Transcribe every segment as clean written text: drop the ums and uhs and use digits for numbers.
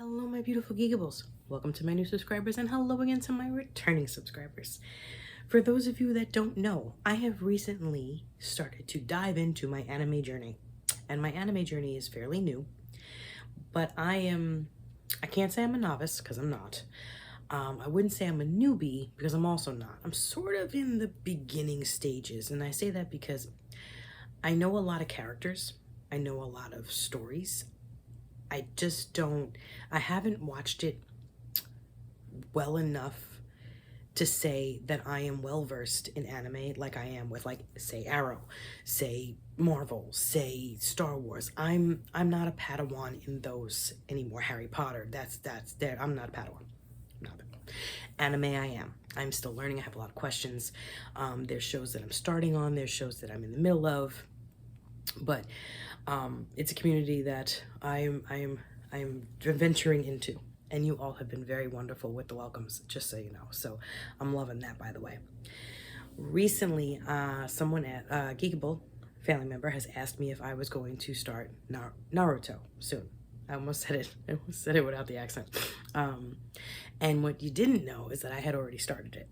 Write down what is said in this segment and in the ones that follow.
Hello, my beautiful Geekables. Welcome to my new subscribers, and hello again to my returning subscribers. For those of you that don't know, I have recently started to dive into my anime journey. And my anime journey is fairly new, but I can't say I'm a novice, because I'm not. I wouldn't say I'm a newbie, because I'm also not. I'm sort of in the beginning stages, and I say that because I know a lot of characters. I know a lot of stories. I haven't watched it well enough to say that I am well versed in anime like I am with, like, say Arrow, say Marvel, say Star Wars. I'm not a Padawan in those anymore. Harry Potter, that's there. I'm not a Padawan. Not anime. I am. I'm still learning. I have a lot of questions. There's shows that I'm starting on. There's shows that I'm in the middle of, but it's a community that I'm venturing into, and you all have been very wonderful with the welcomes, just so you know. So I'm loving that, by the way. Recently, someone at Geekable, family member, has asked me if I was going to start Naruto soon. I almost said it without the accent. And what you didn't know is that I had already started it.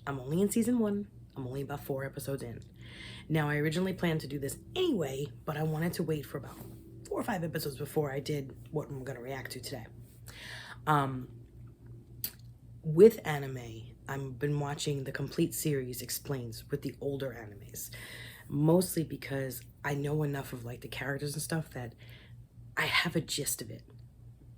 I'm only in season 1. I'm only about 4 episodes in. Now, I originally planned to do this anyway, but I wanted to wait for about 4 or 5 episodes before I did what I'm going to react to today. With anime, I've been watching the complete series Explains with the older animes, mostly because I know enough of, like, the characters and stuff that I have a gist of it.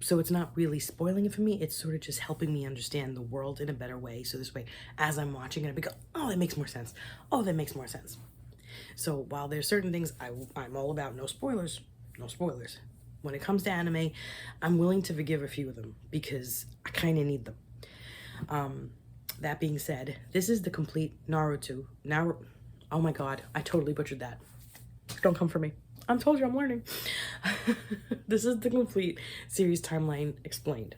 So it's not really spoiling it for me. It's sort of just helping me understand the world in a better way. So this way, as I'm watching it, I go, oh, that makes more sense. Oh, that makes more sense. So while there's certain things I'm all about, no spoilers, no spoilers. When it comes to anime, I'm willing to forgive a few of them because I kind of need them. That being said, this is the complete Naruto. Oh my God, I totally butchered that. Don't come for me. I told you I'm learning. This is the complete series timeline explained.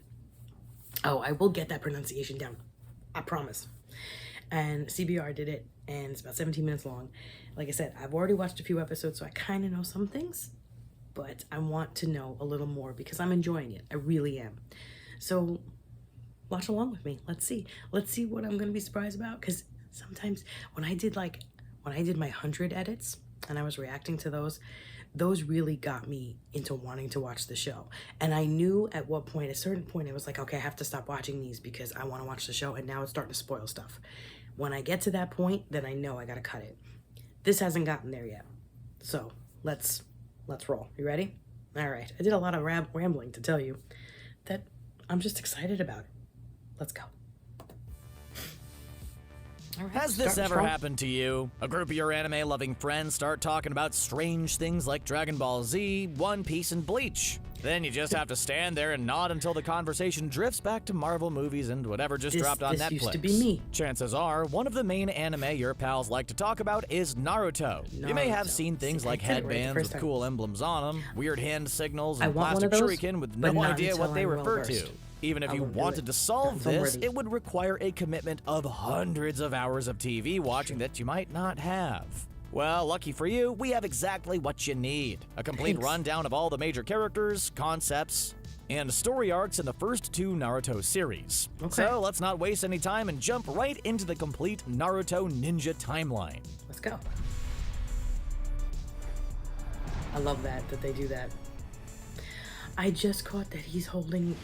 Oh, I will get that pronunciation down. I promise. And CBR did it, and it's about 17 minutes long. Like I said, I've already watched a few episodes, so I kind of know some things, but I want to know a little more because I'm enjoying it. I really am. So watch along with me. Let's see. Let's see what I'm going to be surprised about, because sometimes when I did my 100 edits and I was reacting to those really got me into wanting to watch the show. And I knew at what point, at a certain point, I was like, okay, I have to stop watching these because I want to watch the show, and now it's starting to spoil stuff. When I get to that point, then I know I gotta cut it. This hasn't gotten there yet. So let's roll. You ready? All right. I did a lot of rambling to tell you that I'm just excited about it. Let's go. Right, has this ever happened to you? A group of your anime-loving friends start talking about strange things like Dragon Ball Z, One Piece, and Bleach. Then you just have to stand there and nod until the conversation drifts back to Marvel movies and whatever just dropped on Netflix. This used to be me. Chances are, one of the main anime your pals like to talk about is Naruto. You may have seen things like headbands with cool emblems on them, weird hand signals, and plastic shuriken with no idea what they refer to. Even if you wanted to solve this, it would require a commitment of hundreds of hours of TV watching that you might not have. Well, lucky for you, we have exactly what you need. A complete rundown of all the major characters, concepts, and story arcs in the first 2 Naruto series. Okay. So let's not waste any time and jump right into the complete Naruto ninja timeline. Let's go. I love that they do that. I just caught that he's holding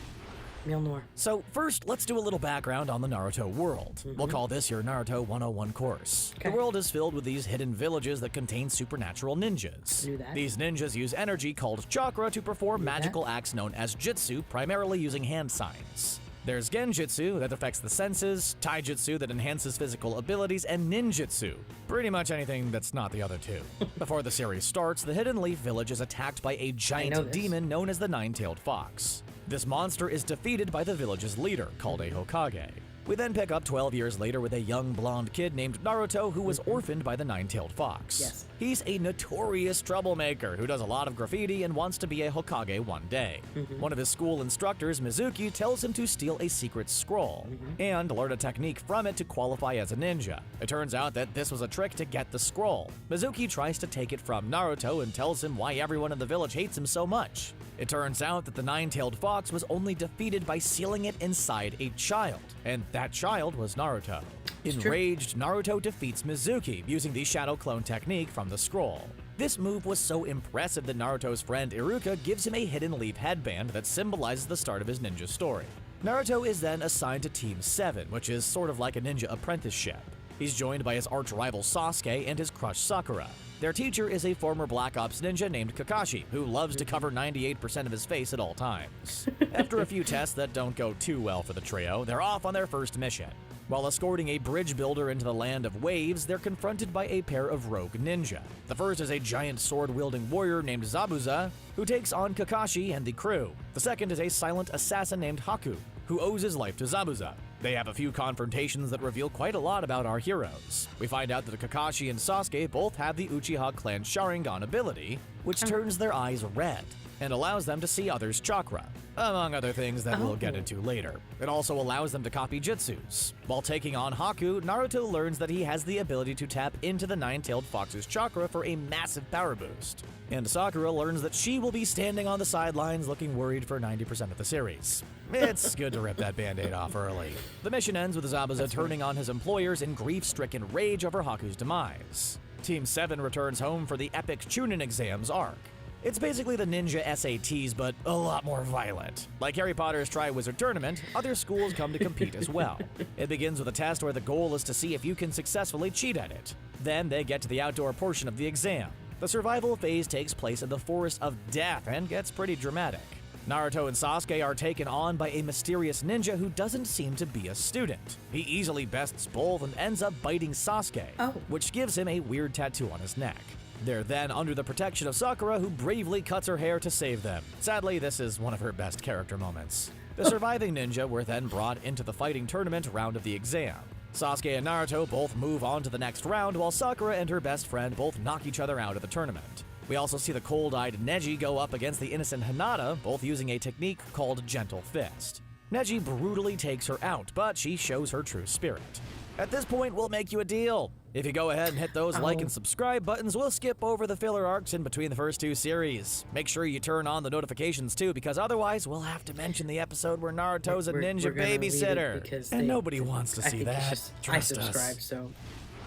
Mjolnir. So first, let's do a little background on the Naruto world. We'll call this your Naruto 101 course. Okay. The world is filled with these hidden villages that contain supernatural ninjas. Knew that. These ninjas use energy called chakra to perform magical acts known as jutsu, primarily using hand signs. There's genjutsu that affects the senses, taijutsu that enhances physical abilities, and ninjutsu, pretty much anything that's not the other two. Before the series starts, the Hidden Leaf Village is attacked by a giant demon known as the Nine-Tailed Fox. This monster is defeated by the village's leader, called a Hokage. We then pick up 12 years later with a young blonde kid named Naruto who was orphaned by the Nine-Tailed Fox. Yes. He's a notorious troublemaker who does a lot of graffiti and wants to be a Hokage one day. One of his school instructors, Mizuki, tells him to steal a secret scroll and learn a technique from it to qualify as a ninja. It turns out that this was a trick to get the scroll. Mizuki tries to take it from Naruto and tells him why everyone in the village hates him so much. It turns out that the nine-tailed fox was only defeated by sealing it inside a child, and that child was Naruto. Enraged, Naruto defeats Mizuki using the shadow clone technique from the scroll. This move was so impressive that Naruto's friend Iruka gives him a hidden leaf headband that symbolizes the start of his ninja story. Naruto is then assigned to Team 7, which is sort of like a ninja apprenticeship. He's joined by his arch-rival Sasuke and his crush Sakura. Their teacher is a former Black Ops ninja named Kakashi, who loves to cover 98% of his face at all times. After a few tests that don't go too well for the trio, they're off on their first mission. While escorting a bridge builder into the land of waves, they're confronted by a pair of rogue ninja. The first is a giant sword-wielding warrior named Zabuza, who takes on Kakashi and the crew. The second is a silent assassin named Haku, who owes his life to Zabuza. They have a few confrontations that reveal quite a lot about our heroes. We find out that Kakashi and Sasuke both have the Uchiha clan Sharingan ability, which turns their eyes red and allows them to see others' chakra, among other things that we'll get into later. It also allows them to copy jutsus. While taking on Haku, Naruto learns that he has the ability to tap into the nine-tailed fox's chakra for a massive power boost. And Sakura learns that she will be standing on the sidelines looking worried for 90% of the series. It's good to rip that band-aid off early. The mission ends with Zabuza turning on his employers in grief-stricken rage over Haku's demise. Team 7 returns home for the epic Chunin exams arc. It's basically the ninja SATs, but a lot more violent. Like Harry Potter's Triwizard Tournament, other schools come to compete as well. It begins with a test where the goal is to see if you can successfully cheat at it. Then they get to the outdoor portion of the exam. The survival phase takes place in the Forest of Death and gets pretty dramatic. Naruto and Sasuke are taken on by a mysterious ninja who doesn't seem to be a student. He easily bests both and ends up biting Sasuke, which gives him a weird tattoo on his neck. They're then under the protection of Sakura, who bravely cuts her hair to save them. Sadly, this is one of her best character moments. The surviving ninja were then brought into the fighting tournament round of the exam. Sasuke and Naruto both move on to the next round, while Sakura and her best friend both knock each other out of the tournament. We also see the cold-eyed Neji go up against the innocent Hinata, both using a technique called Gentle Fist. Neji brutally takes her out, but she shows her true spirit. At this point, we'll make you a deal. If you go ahead and hit those like and subscribe buttons, we'll skip over the filler arcs in between the first two series. Make sure you turn on the notifications too, because otherwise we'll have to mention the episode where Naruto's a ninja babysitter. And nobody wants to see that. I subscribe, so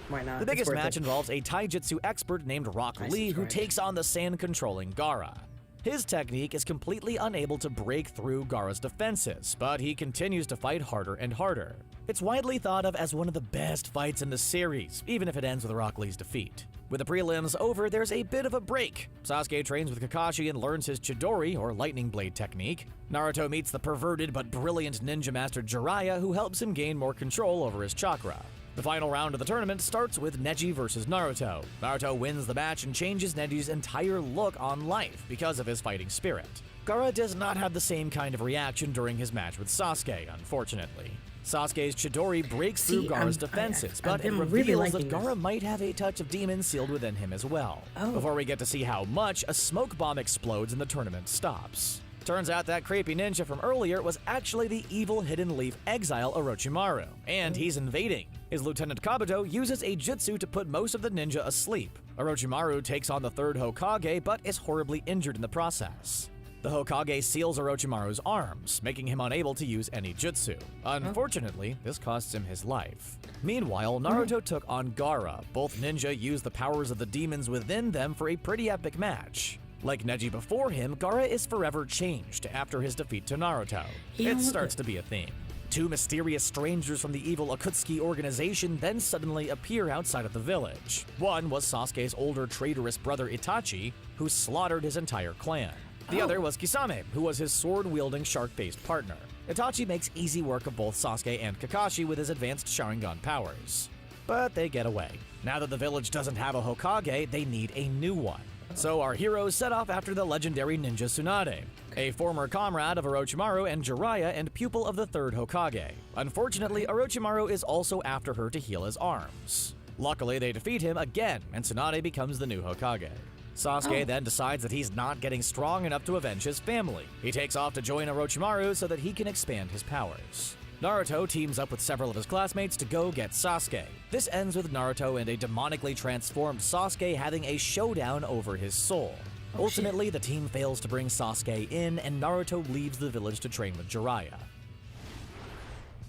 why not? The biggest match involves a taijutsu expert named Rock Lee, who takes on the sand-controlling Gaara. His technique is completely unable to break through Gaara's defenses, but he continues to fight harder and harder. It's widely thought of as one of the best fights in the series, even if it ends with Rock Lee's defeat. With the prelims over, there's a bit of a break. Sasuke trains with Kakashi and learns his Chidori, or lightning blade technique. Naruto meets the perverted but brilliant ninja master Jiraiya, who helps him gain more control over his chakra. The final round of the tournament starts with Neji versus Naruto. Naruto wins the match and changes Neji's entire look on life because of his fighting spirit. Gaara does not have the same kind of reaction during his match with Sasuke, unfortunately. Sasuke's Chidori breaks through Gaara's defenses, but it reveals that Gaara might have a touch of demon sealed within him as well. Before we get to see how much, a smoke bomb explodes and the tournament stops. Turns out that creepy ninja from earlier was actually the evil Hidden Leaf exile Orochimaru, and he's invading. His Lieutenant Kabuto uses a jutsu to put most of the ninja asleep. Orochimaru takes on the third Hokage, but is horribly injured in the process. The Hokage seals Orochimaru's arms, making him unable to use any jutsu. Unfortunately, this costs him his life. Meanwhile, Naruto took on Gaara. Both ninja use the powers of the demons within them for a pretty epic match. Like Neji before him, Gaara is forever changed after his defeat to Naruto. It starts to be a theme. Two mysterious strangers from the evil Akutsuki organization then suddenly appear outside of the village. One was Sasuke's older traitorous brother Itachi, who slaughtered his entire clan. The other was Kisame, who was his sword-wielding shark-based partner. Itachi makes easy work of both Sasuke and Kakashi with his advanced Sharingan powers. But they get away. Now that the village doesn't have a Hokage, they need a new one. So our heroes set off after the legendary ninja Tsunade, a former comrade of Orochimaru and Jiraiya and pupil of the third Hokage. Unfortunately, Orochimaru is also after her to heal his arms. Luckily, they defeat him again, and Tsunade becomes the new Hokage. Sasuke then decides that he's not getting strong enough to avenge his family. He takes off to join Orochimaru so that he can expand his powers. Naruto teams up with several of his classmates to go get Sasuke. This ends with Naruto and a demonically transformed Sasuke having a showdown over his soul. Ultimately, the team fails to bring Sasuke in, and Naruto leaves the village to train with Jiraiya.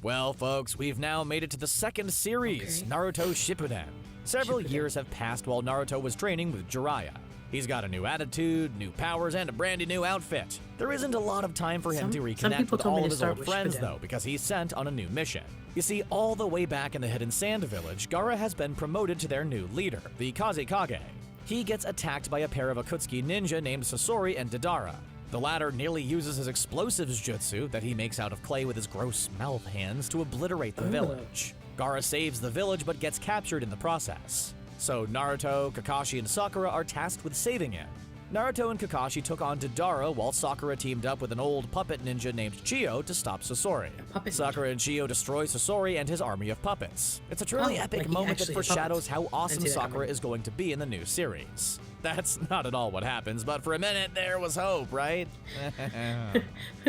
Well, folks, we've now made it to the second series, Naruto Shippuden. Several years have passed while Naruto was training with Jiraiya. He's got a new attitude, new powers, and a brandy new outfit. There isn't a lot of time for him to reconnect with all of his old friends, though, because he's sent on a new mission. You see, all the way back in the Hidden Sand Village, Gaara has been promoted to their new leader, the Kazekage. He gets attacked by a pair of Akutsuki ninja named Sasori and Deidara. The latter nearly uses his explosives jutsu that he makes out of clay with his gross mouth hands to obliterate the village. Gaara saves the village but gets captured in the process. So Naruto, Kakashi, and Sakura are tasked with saving him. Naruto and Kakashi took on Deidara while Sakura teamed up with an old puppet ninja named Chiyo to stop Sasori. Sakura and Chiyo destroy Sasori and his army of puppets. It's a truly epic moment that foreshadows how awesome Sakura is going to be in the new series. That's not at all what happens, but for a minute there was hope, right?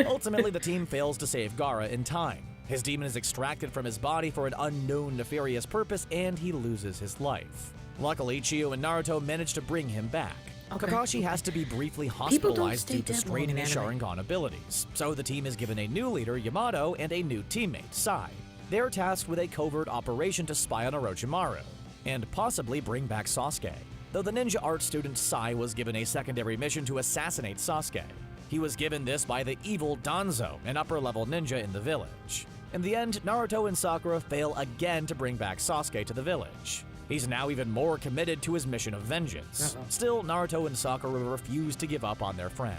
Ultimately, the team fails to save Gaara in time. His demon is extracted from his body for an unknown nefarious purpose, and he loses his life. Luckily, Chiyo and Naruto manage to bring him back. Kakashi has to be briefly hospitalized due to straining his Sharingan abilities, so the team is given a new leader, Yamato, and a new teammate, Sai. They're tasked with a covert operation to spy on Orochimaru, and possibly bring back Sasuke, though the ninja art student Sai was given a secondary mission to assassinate Sasuke. He was given this by the evil Danzo, an upper-level ninja in the village. In the end, Naruto and Sakura fail again to bring back Sasuke to the village. He's now even more committed to his mission of vengeance. Still, Naruto and Sakura refuse to give up on their friend.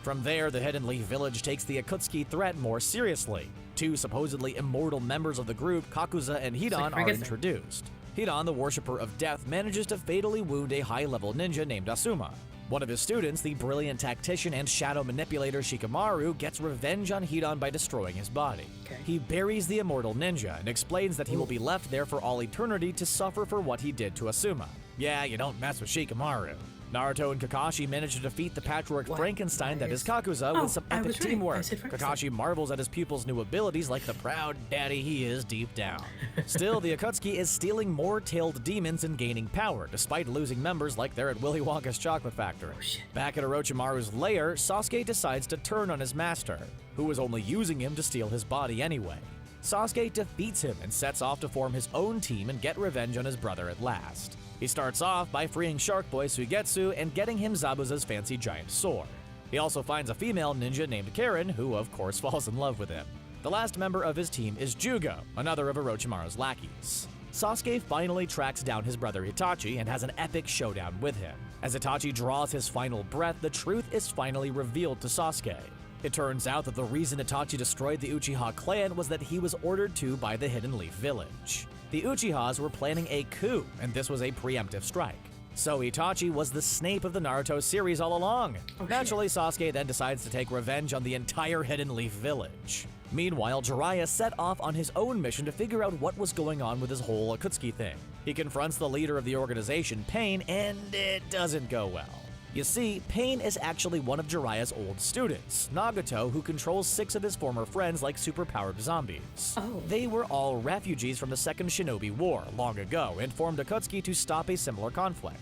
From there, the Hidden Leaf Village takes the Akutsuki threat more seriously. Two supposedly immortal members of the group, Kakuza and Hidan, are introduced. Hidan, the worshipper of death, manages to fatally wound a high-level ninja named Asuma. One of his students, the brilliant tactician and shadow manipulator Shikamaru, gets revenge on Hidan by destroying his body. He buries the immortal ninja and explains that he will be left there for all eternity to suffer for what he did to Asuma. Yeah, you don't mess with Shikamaru. Naruto and Kakashi manage to defeat the patchwork Frankenstein that is Kakuza with some epic teamwork. Kakashi marvels at his pupil's new abilities like the proud daddy he is deep down. Still, the Akutsuki is stealing more tailed demons and gaining power, despite losing members like they're at Willy Wonka's chocolate factory. Back at Orochimaru's lair, Sasuke decides to turn on his master, who was only using him to steal his body anyway. Sasuke defeats him and sets off to form his own team and get revenge on his brother at last. He starts off by freeing Shark Boy Suigetsu and getting him Zabuza's fancy giant sword. He also finds a female ninja named Karen, who of course falls in love with him. The last member of his team is Jugo, another of Orochimaru's lackeys. Sasuke finally tracks down his brother Itachi and has an epic showdown with him. As Itachi draws his final breath, the truth is finally revealed to Sasuke. It turns out that the reason Itachi destroyed the Uchiha clan was that he was ordered to by the Hidden Leaf Village. The Uchihas were planning a coup, and this was a preemptive strike. So Itachi was the Snape of the Naruto series all along. Naturally, Sasuke then decides to take revenge on the entire Hidden Leaf Village. Meanwhile, Jiraiya set off on his own mission to figure out what was going on with his whole Akutsuki thing. He confronts the leader of the organization, Pain, and it doesn't go well. You see, Pain is actually one of Jiraiya's old students, Nagato, who controls 6 of his former friends like superpowered zombies. They were all refugees from the Second Shinobi War long ago and formed Akutsuki to stop a similar conflict.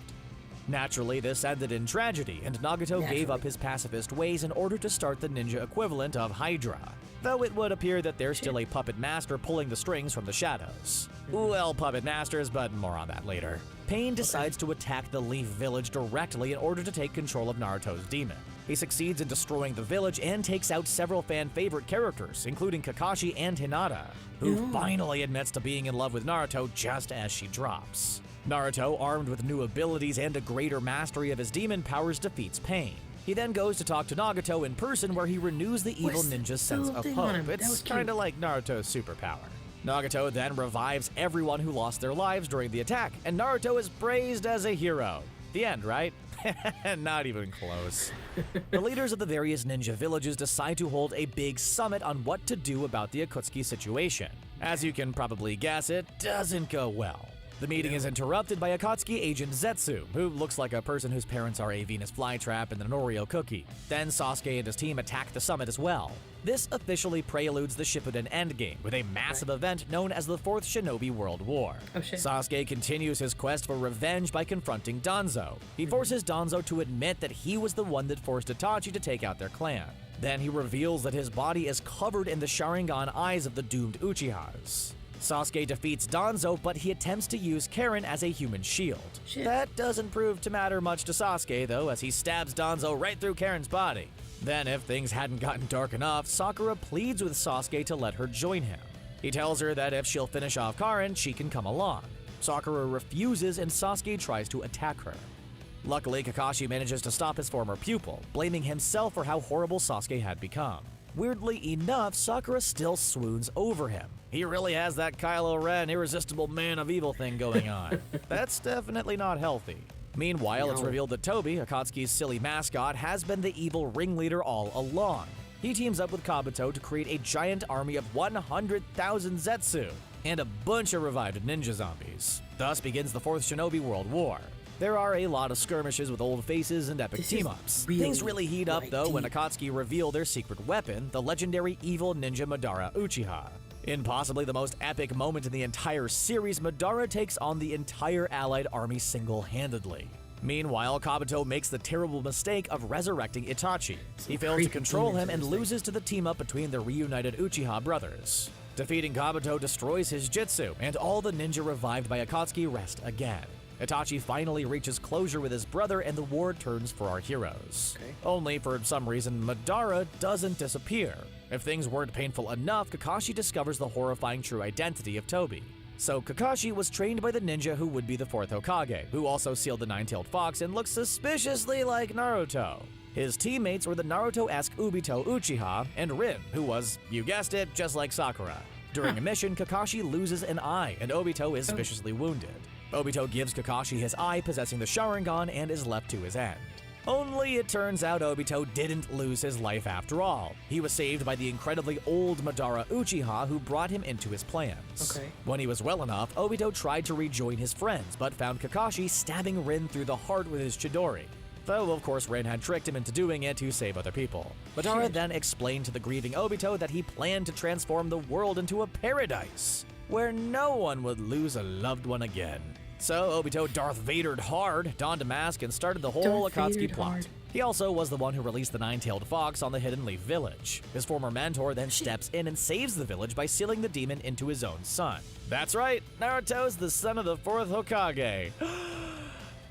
Naturally, this ended in tragedy, and Nagato gave up his pacifist ways in order to start the ninja equivalent of Hydra, though it would appear that there's still a puppet master pulling the strings from the shadows. Well, puppet masters, but more on that later. Pain decides to attack the Leaf Village directly in order to take control of Naruto's demon. He succeeds in destroying the village and takes out several fan-favorite characters, including Kakashi and Hinata, who finally admits to being in love with Naruto just as she drops. Naruto, armed with new abilities and a greater mastery of his demon powers, defeats Pain. He then goes to talk to Nagato in person, where he renews the evil ninja's sense of hope. It's kinda like Naruto's superpower. Nagato then revives everyone who lost their lives during the attack, and Naruto is praised as a hero. The end, right? Not even close. The leaders of the various ninja villages decide to hold a big summit on what to do about the Akutsuki situation. As you can probably guess, it doesn't go well. The meeting is interrupted by Akatsuki agent Zetsu, who looks like a person whose parents are a Venus flytrap and an Oreo cookie. Then Sasuke and his team attack the summit as well. This officially preludes the Shippuden endgame with a massive event known as the Fourth Shinobi World War. Oh shit. Sasuke continues his quest for revenge by confronting Danzo. He forces Danzo to admit that he was the one that forced Itachi to take out their clan. Then he reveals that his body is covered in the Sharingan eyes of the doomed Uchihas. Sasuke defeats Danzo, but he attempts to use Karin as a human shield. Shit. That doesn't prove to matter much to Sasuke, though, as he stabs Danzo right through Karin's body. Then, if things hadn't gotten dark enough, Sakura pleads with Sasuke to let her join him. He tells her that if she'll finish off Karin, she can come along. Sakura refuses, and Sasuke tries to attack her. Luckily, Kakashi manages to stop his former pupil, blaming himself for how horrible Sasuke had become. Weirdly enough, Sakura still swoons over him. He really has that Kylo Ren irresistible man of evil thing going on. That's definitely not healthy. Meanwhile, it's revealed that Tobi, Akatsuki's silly mascot, has been the evil ringleader all along. He teams up with Kabuto to create a giant army of 100,000 Zetsu and a bunch of revived ninja zombies. Thus begins the Fourth Shinobi World War. There are a lot of skirmishes with old faces and epic team-ups. Things really heat up, though, when Akatsuki reveal their secret weapon, the legendary evil ninja Madara Uchiha. In possibly the most epic moment in the entire series, Madara takes on the entire allied army single-handedly. Meanwhile, Kabuto makes the terrible mistake of resurrecting Itachi. He fails to control him and loses to the team-up between the reunited Uchiha brothers. Defeating Kabuto destroys his jutsu, and all the ninja revived by Akatsuki rest again. Itachi finally reaches closure with his brother, and the war turns for our heroes. Only for some reason, Madara doesn't disappear. If things weren't painful enough, Kakashi discovers the horrifying true identity of Tobi. So Kakashi was trained by the ninja who would be the fourth Hokage, who also sealed the nine-tailed fox and looks suspiciously like Naruto. His teammates were the Naruto-esque Obito Uchiha and Rin, who was, you guessed it, just like Sakura. During a mission, Kakashi loses an eye, and Obito is viciously wounded. Obito gives Kakashi his eye, possessing the Sharingan, and is left to his end. Only it turns out Obito didn't lose his life after all. He was saved by the incredibly old Madara Uchiha, who brought him into his plans. When he was well enough, Obito tried to rejoin his friends, but found Kakashi stabbing Rin through the heart with his Chidori. Though, of course, Rin had tricked him into doing it to save other people. Madara then explained to the grieving Obito that he planned to transform the world into a paradise, where no one would lose a loved one again. So Obito Darth Vader'd hard, donned a mask, and started the whole Akatsuki plot. He also was the one who released the nine-tailed fox on the Hidden Leaf Village. His former mentor then steps in and saves the village by sealing the demon into his own son. That's right, Naruto's the son of the fourth Hokage.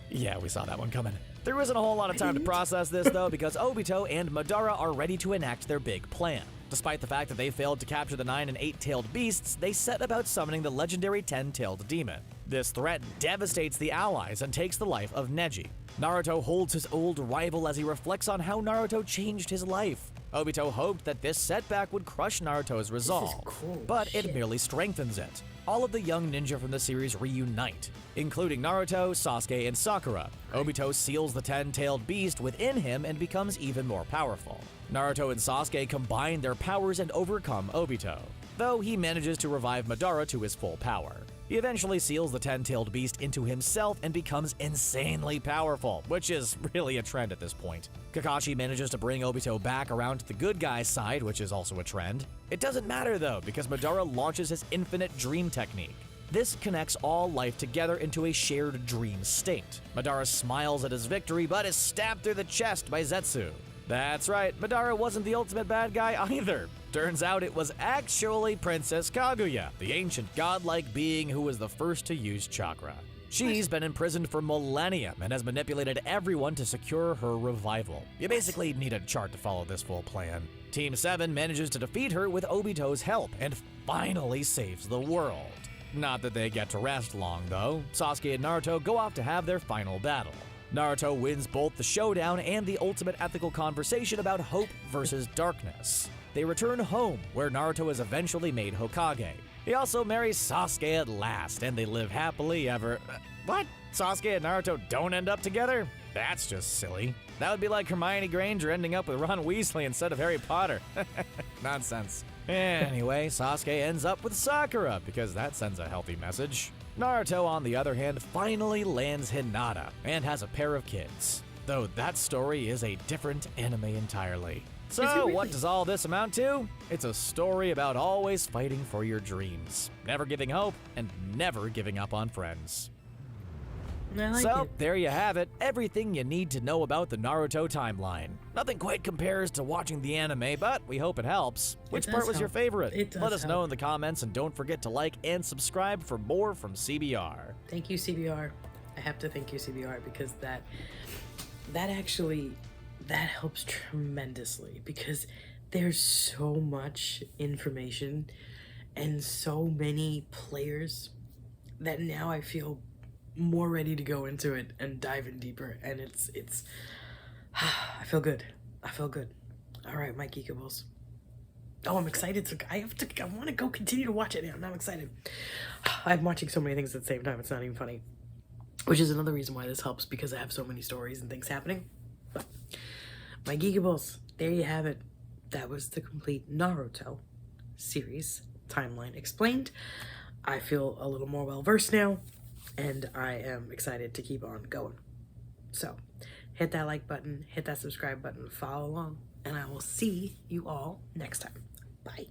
Yeah, we saw that one coming. There isn't a whole lot of time to process this, though, because Obito and Madara are ready to enact their big plan. Despite the fact that they failed to capture the 9- and 8-tailed beasts, they set about summoning the legendary 10-tailed demon. This threat devastates the allies and takes the life of Neji. Naruto holds his old rival as he reflects on how Naruto changed his life. Obito hoped that this setback would crush Naruto's resolve, but it merely strengthens it. All of the young ninja from the series reunite, including Naruto, Sasuke, and Sakura. Obito seals the 10-tailed beast within him and becomes even more powerful. Naruto and Sasuke combine their powers and overcome Obito, though he manages to revive Madara to his full power. He eventually seals the 10-tailed beast into himself and becomes insanely powerful, which is really a trend at this point. Kakashi manages to bring Obito back around to the good guy's side, which is also a trend. It doesn't matter though, because Madara launches his infinite dream technique. This connects all life together into a shared dream state. Madara smiles at his victory, but is stabbed through the chest by Zetsu. That's right, Madara wasn't the ultimate bad guy either. Turns out it was actually Princess Kaguya, the ancient godlike being who was the first to use chakra. She's been imprisoned for millennia and has manipulated everyone to secure her revival. You basically need a chart to follow this full plan. Team 7 manages to defeat her with Obito's help and finally saves the world. Not that they get to rest long though. Sasuke and Naruto go off to have their final battle. Naruto wins both the showdown and the ultimate ethical conversation about hope versus darkness. They return home, where Naruto is eventually made Hokage. He also marries Sasuke at last, and they live happily ever... What? Sasuke and Naruto don't end up together? That's just silly. That would be like Hermione Granger ending up with Ron Weasley instead of Harry Potter. Nonsense. Anyway, Sasuke ends up with Sakura, because that sends a healthy message. Naruto, on the other hand, finally lands Hinata and has a pair of kids. Though that story is a different anime entirely. So, really? What does all this amount to? It's a story about always fighting for your dreams, never giving hope, and never giving up on friends. I like so, it. There you have it, everything you need to know about the Naruto timeline. Nothing quite compares to watching the anime, but we hope it helps. Which part was your favorite? Let us know in the comments, and don't forget to like and subscribe for more from CBR. Thank you, CBR. I have to thank you, CBR, because that helps tremendously, because there's so much information and so many players that now I feel more ready to go into it and dive in deeper, and it's I feel good. All right, my geekables. Oh, I'm excited. I want to go continue to watch it now. I'm excited. I'm watching so many things at the same time. It's not even funny. Which is another reason why this helps, because I have so many stories and things happening. But my geekables, there you have it. That was the complete Naruto series timeline explained. I feel a little more well-versed now, and I am excited to keep on going. So, hit that like button, hit that subscribe button, follow along, and I will see you all next time. Bye.